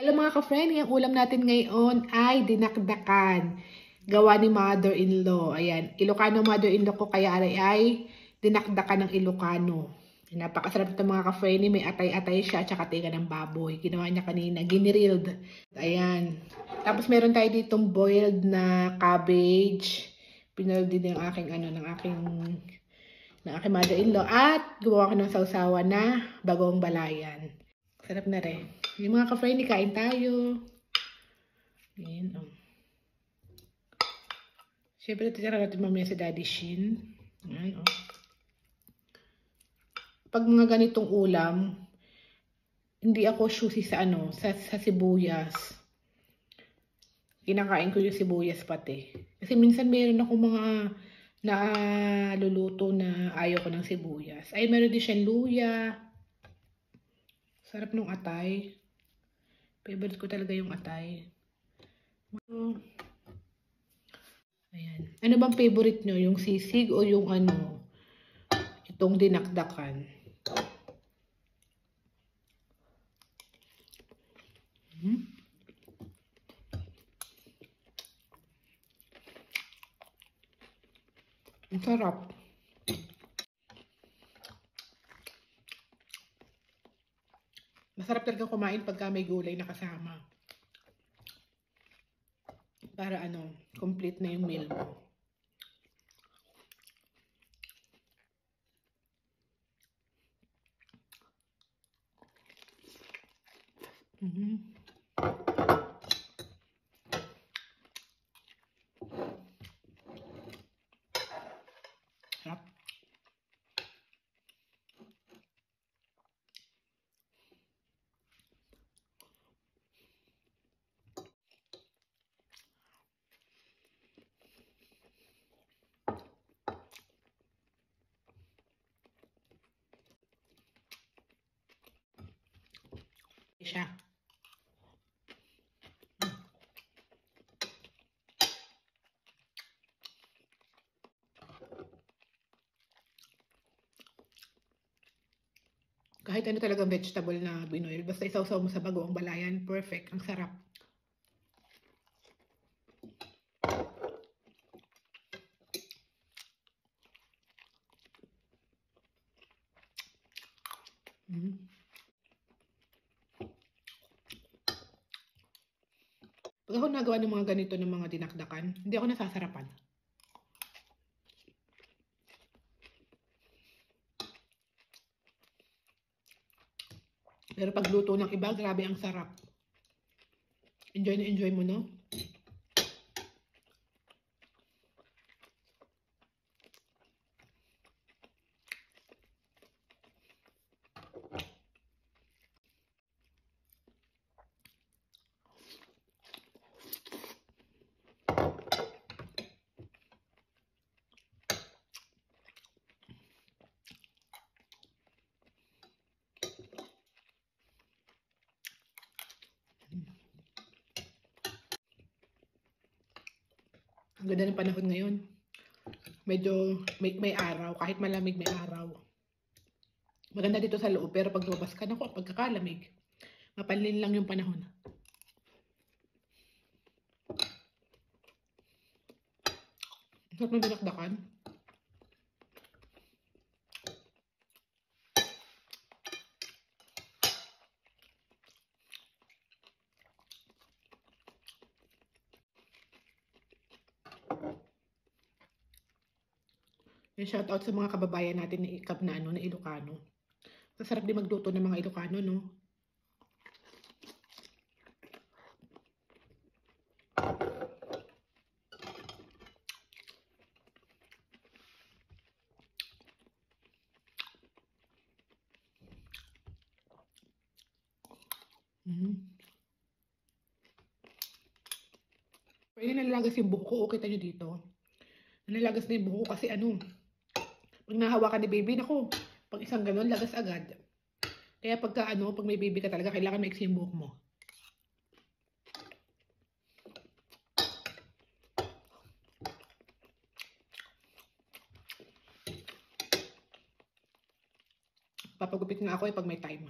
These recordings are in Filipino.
Hello mga ka-friend, ang ulam natin ngayon ay dinakdakan. Gawa ni mother-in-law. Ayan, Ilocano mother-in-law ko kaya ay dinakdakan ng Ilocano. Napakasarap ito mga ka-friend, may atay-atay siya at saka tinga ng baboy. Ginawa niya kanina, ginirilled. Ayan. Tapos meron tayo ditong boiled na cabbage. Pinoiled din ng aking mother-in-law at gumawa ko ng sausawa na bagong balayan. Sarap na rin. Yung mga ka-friendly, kain tayo. Ayan, oh. Siyempre, titira natin mamaya si Daddy Shin. Ayan, oh. Pag mga ganitong ulam, hindi ako choosy sa sa sibuyas. Kinakain ko yung sibuyas pati. Kasi minsan meron ako mga naluluto na ayaw ko ng sibuyas. Ay, meron din siyang luya. Sarap nung atay. Favorite ko talaga yung atay. Ayan. Ano bang favorite nyo? Yung sisig o yung itong dinakdakan? Ang sarap. Masarap talaga kumain pagka may gulay na kasama. Para complete na yung meal mo. Sarap. Siya. Kahit ano talagang vegetable na binoil, basta isawsaw mo sa bagoong balayan, perfect. Ang sarap. Pag ako nagawa ng mga ganito ng mga dinakdakan, hindi ako nasasarapan. Pero pag luto ng iba, grabe ang sarap. Enjoy na enjoy mo, no? Ang ganda ng panahon ngayon. Medyo may araw, kahit malamig may araw. Maganda dito sa loob, pero pag lumabas ka, naku, pagkakalamig. Mapanlin lang yung panahon. Sarap ng dinakdakan. And shout out sa mga kababayan natin na na Ilocano. Masarap din magluto ng mga Ilocano, no? Pwede nalalagas yung buhok ko. Okay, kita nyo dito. Nalalagas na yung buhok ko kasi pag nahawakan ni baby, naku, pag isang ganun, lagas agad. Kaya pag may baby ka talaga, kailangan maiksi yung buhok mo. Papagupit nga ako pag may time.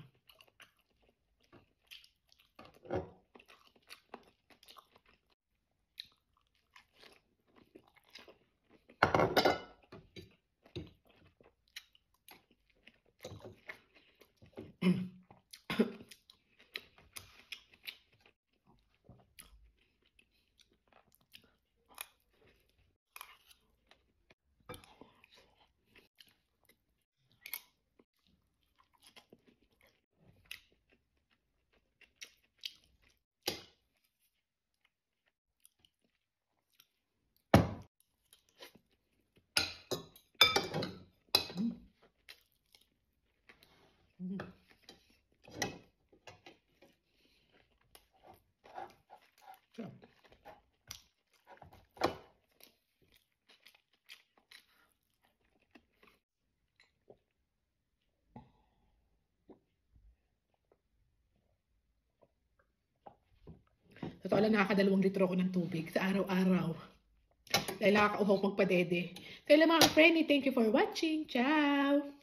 totoo lang, nakaka2 litro ako ng tubig sa araw-araw. Dahil nakakauhaw magpadede. So, yun lang mga friend, thank you for watching. Ciao!